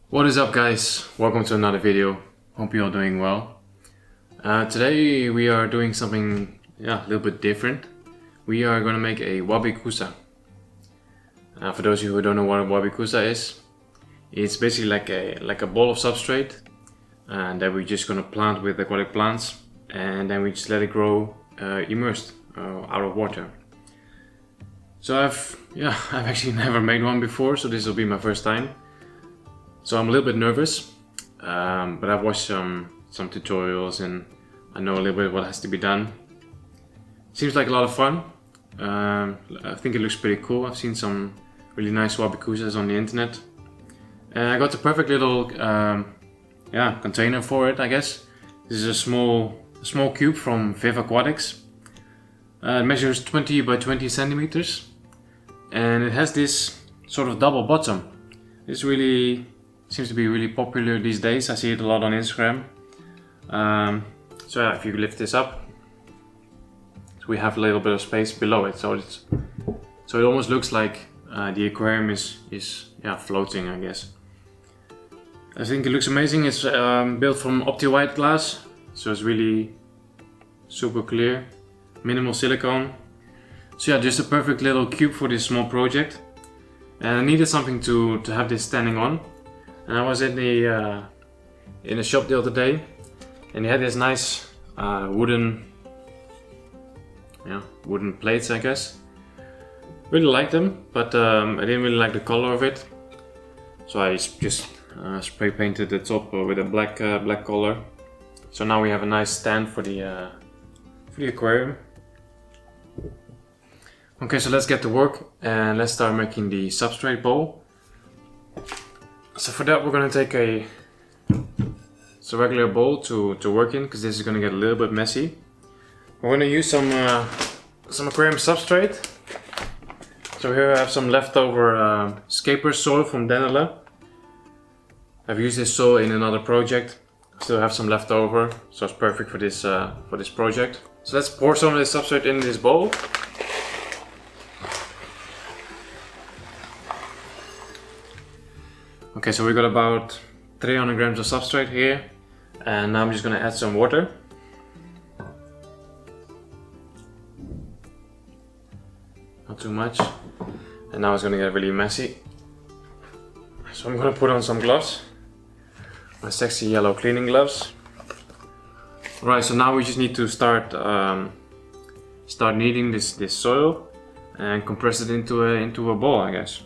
What is up, guys? Welcome to another video. Hope you're all doing well. Today we are doing something a little bit different. We are going to make a WABI KUSA. For those of you who don't know what a WABI KUSA is, it's basically like a ball of substrate and that we're just going to plant with aquatic plants, and then we just let it grow immersed out of water. So I've actually never made one before, so this will be my first time. So I'm a little bit nervous, but I've watched some tutorials and I know a little bit what has to be done. Seems like a lot of fun. I think it looks pretty cool. I've seen some really nice WABI KUSAs on the internet. And I got the perfect little container for it, I guess. This is a small cube from Aquatics. It measures 20 by 20 centimeters, and it has this sort of double bottom. This really seems to be really popular these days. I see it a lot on Instagram. So yeah, if you lift this up, so we have a little bit of space below it. So it almost looks like the aquarium is floating, I guess. I think it looks amazing. It's built from Opti-White glass, so it's really super clear, minimal silicone. So yeah, just a perfect little cube for this small project. And I needed something to have this standing on. And I was in the shop the other day, and they had this nice wooden plates, I guess. Really liked them, but I didn't really like the color of it, so I just spray painted the top with a black color. So now we have a nice stand for the aquarium. Okay, so let's get to work and let's start making the substrate bowl. So for that we're going to take a regular bowl to work in, because this is going to get a little bit messy. We're going to use some aquarium substrate. So here I have some leftover Scapers soil from Dennerle. I've used this soil in another project. Still have some left over, so it's perfect for this project. So let's pour some of this substrate in this bowl. Okay, so we got about 300 grams of substrate here, and now I'm just gonna add some water. Not too much. And now it's gonna get really messy. So I'm gonna put on some gloves. My sexy yellow cleaning gloves. Alright, so now we just need to start kneading this soil and compress it into a ball, I guess.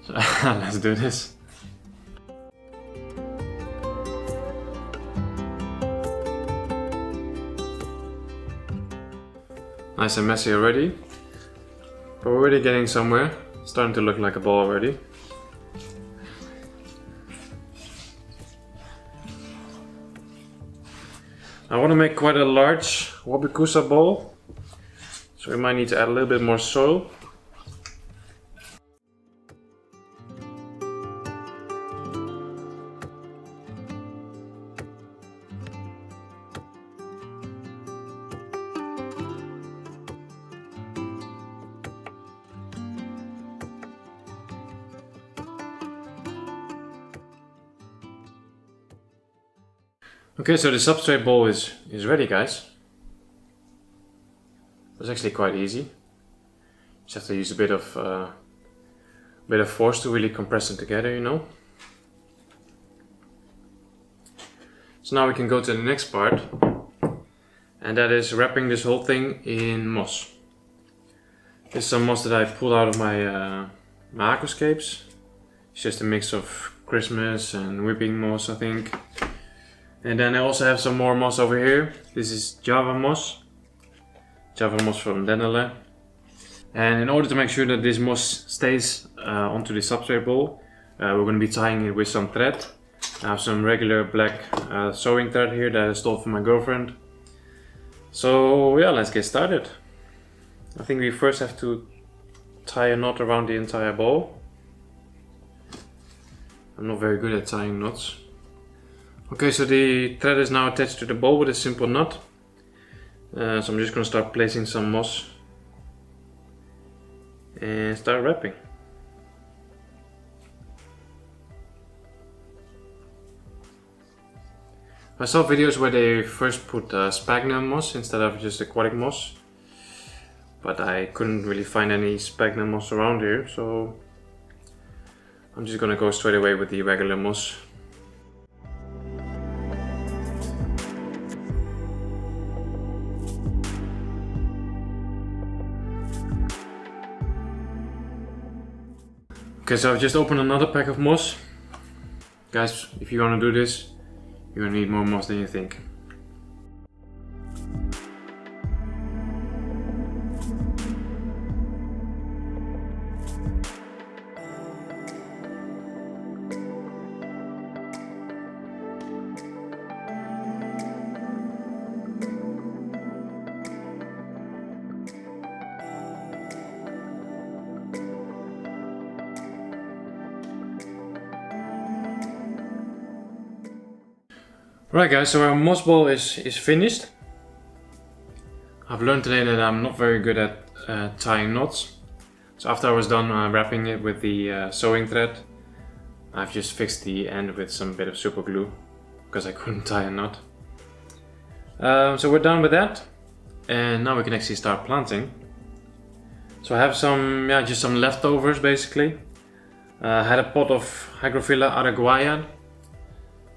So let's do this. Nice and messy already, but we're already getting somewhere. It's starting to look like a ball already. I want to make quite a large WABI KUSA bowl, so we might need to add a little bit more soil. Okay, so the substrate bowl is ready, guys. It's actually quite easy. Just have to use a bit of force to really compress it together, you know. So now we can go to the next part, and that is wrapping this whole thing in moss. This is some moss that I pulled out of my aquascapes. It's just a mix of Christmas and whipping moss, I think. And then I also have some more moss over here. This is Java moss from Dennerle. And in order to make sure that this moss stays onto the substrate bowl, we're going to be tying it with some thread. I have some regular black sewing thread here that I stole from my girlfriend. So yeah, let's get started. I think we first have to tie a knot around the entire bowl. I'm not very good at tying knots. Okay, so the thread is now attached to the bowl with a simple knot. So I'm just going to start placing some moss and start wrapping. I saw videos where they first put sphagnum moss instead of just aquatic moss, but I couldn't really find any sphagnum moss around here, so I'm just gonna go straight away with the regular moss. Okay, so I've just opened another pack of moss. Guys, if you want to do this, you're gonna need more moss than you think. Right guys, so our moss ball is finished. I've learned today that I'm not very good at tying knots. So after I was done wrapping it with the sewing thread, I've just fixed the end with some bit of super glue because I couldn't tie a knot. So we're done with that, and now we can actually start planting. So I have some, just some leftovers basically. I had a pot of Hygrophila araguaia.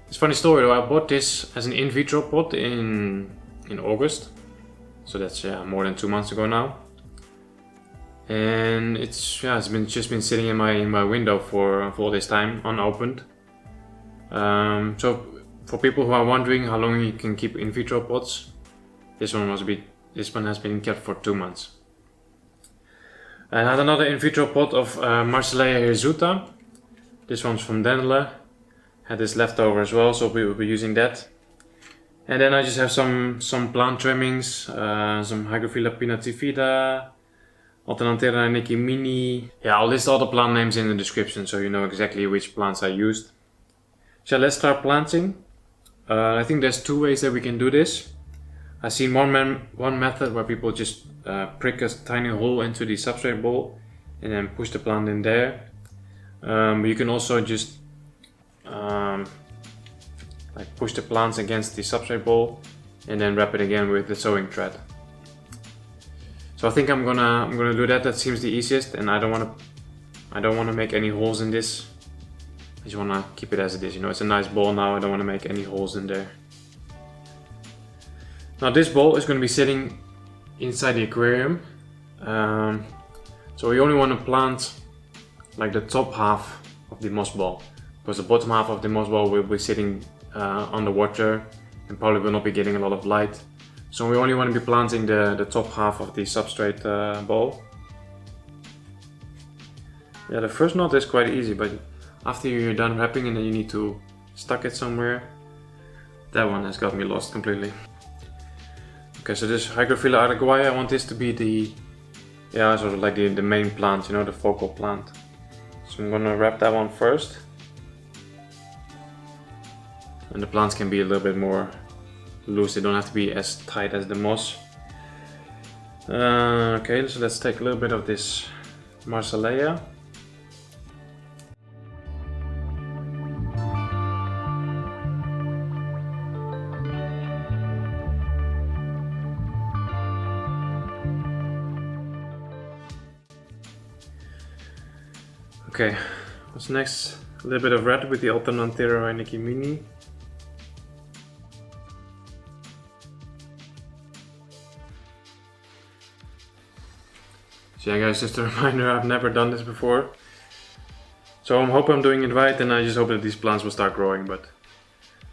It's a funny story though, I bought this as an in-vitro pot in August. So that's more than 2 months ago now. And it's just been sitting in my window for all this time, unopened. So for people who are wondering how long you can keep in-vitro pots, this one has been kept for 2 months. I had another in-vitro pot of Marsilea hirsuta. This one's from Dennerle. Had this leftover as well, so we will be using that. And then I just have some plant trimmings, some Hygrophila pinnatifida, Alternanthera reinickii mini. Yeah, I'll list all the plant names in the description so you know exactly which plants I used. So let's start planting. I think there's 2 ways that we can do this. I've seen one method where people just prick a tiny hole into the substrate bowl and then push the plant in there. But you can also just like push the plants against the substrate bowl and then wrap it again with the sewing thread. So I think I'm gonna do that. That seems the easiest, and I don't want to make any holes in this. I just want to keep it as it is. You know, it's a nice bowl now. I don't want to make any holes in there. Now this bowl is going to be sitting inside the aquarium. So we only want to plant like the top half of the moss ball, because the bottom half of the moss ball will be sitting underwater and probably will not be getting a lot of light. So we only want to be planting the top half of the substrate bowl. Yeah, the first knot is quite easy, but after you're done wrapping and then you need to stuck it somewhere, that one has got me lost completely. Okay, so this Hygrophila araguaia, I want this to be the, sort of like the main plant, you know, the focal plant. So I'm gonna wrap that one first. And the plants can be a little bit more loose, they don't have to be as tight as the moss. Okay, so let's take a little bit of this Marsilea. Okay, what's next? A little bit of red with the Alternanthera reinickii mini. So yeah guys, just a reminder, I've never done this before. So I hope I'm doing it right, and I just hope that these plants will start growing, but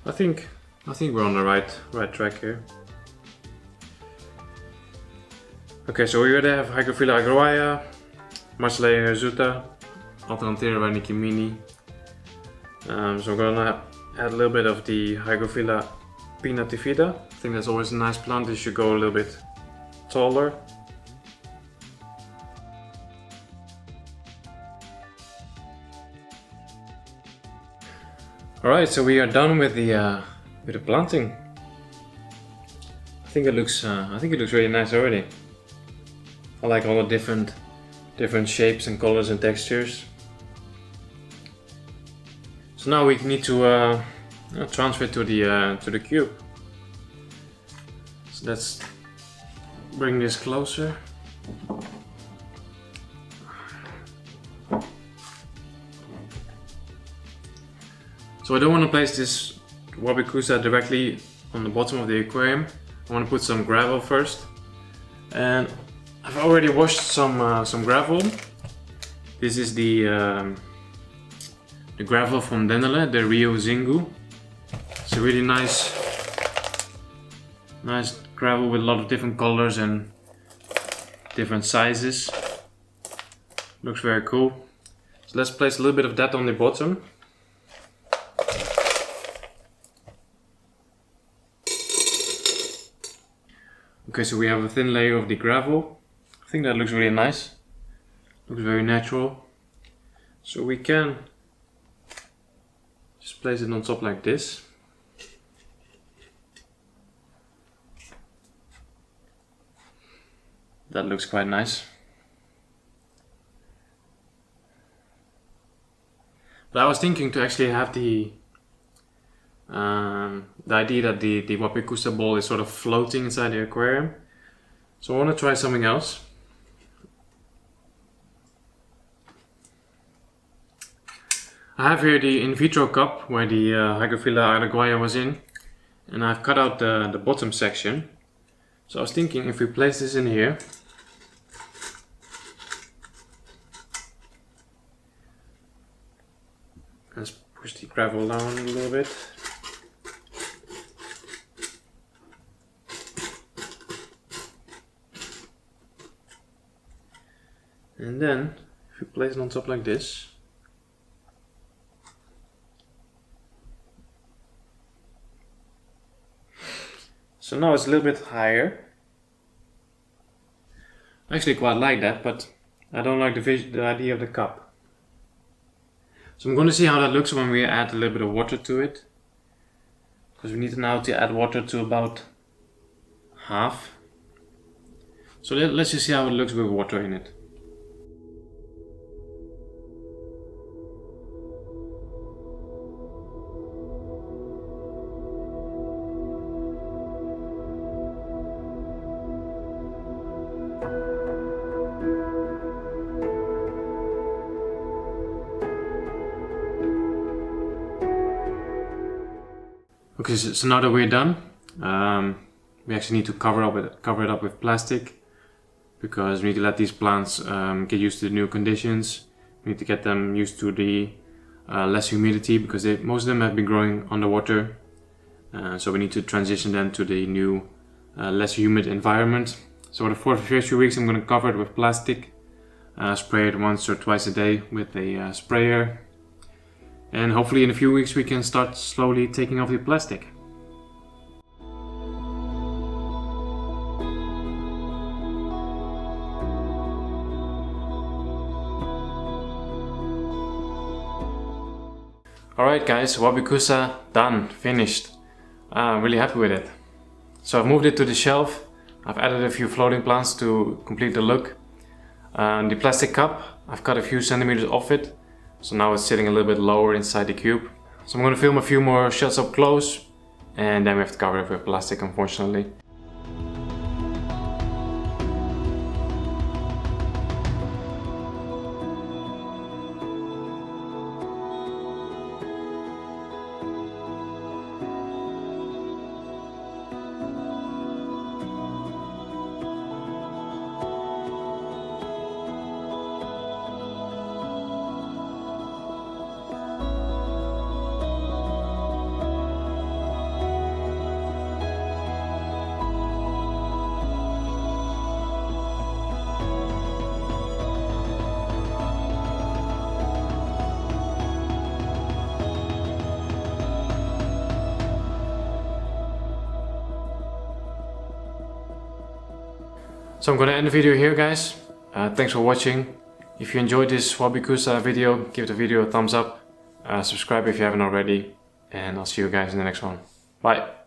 I think we're on the right track here. Okay, so we already have Hygrophila araguaia, Marsilea hirsuta, Alternanthera reinickii mini. So we're gonna add a little bit of the Hygrophila pinnatifida. I think that's always a nice plant. It should go a little bit taller. Alright, so we are done with the planting. I think it looks really nice already. I like all the different shapes and colors and textures. So now we need to transfer to the cube. So let's bring this closer. So I don't want to place this WABI KUSA directly on the bottom of the aquarium. I want to put some gravel first, and I've already washed some gravel. This is the gravel from Dennerle Rio Xingu. It's a really nice gravel with a lot of different colors and different sizes. Looks very cool. So let's place a little bit of that on the bottom. Okay, so we have a thin layer of the gravel. I think that looks really nice. Looks very natural. So we can just place it on top like this. That looks quite nice. But I was thinking to actually have the idea that the WABI KUSA ball is sort of floating inside the aquarium. So I want to try something else. I have here the In-Vitro cup where the Hygrophila araguaia was in, and I've cut out the bottom section. So I was thinking if we place this in here, let's push the gravel down a little bit. And then, if you place it on top like this, so now it's a little bit higher. I actually quite like that, but I don't like the idea of the cup. So I'm going to see how that looks when we add a little bit of water to it. Because we need now to add water to about half. So let's just see how it looks with water in it. Okay, so now that we're done, we actually need to cover it up with plastic, because we need to let these plants get used to the new conditions. We need to get them used to the less humidity, because most of them have been growing underwater. So we need to transition them to the new less humid environment. So for the first few weeks I'm going to cover it with plastic, spray it once or twice a day with a sprayer. And hopefully in a few weeks we can start slowly taking off the plastic. Alright guys, WABI KUSA done, finished. I'm really happy with it. So I've moved it to the shelf. I've added a few floating plants to complete the look. The plastic cup, I've cut a few centimeters off it. So now it's sitting a little bit lower inside the cube. So I'm going to film a few more shots up close, and then we have to cover it with plastic, unfortunately. So I'm gonna end the video here, guys. Thanks for watching. If you enjoyed this WABI KUSA video, give the video a thumbs up. Subscribe if you haven't already. And I'll see you guys in the next one. Bye.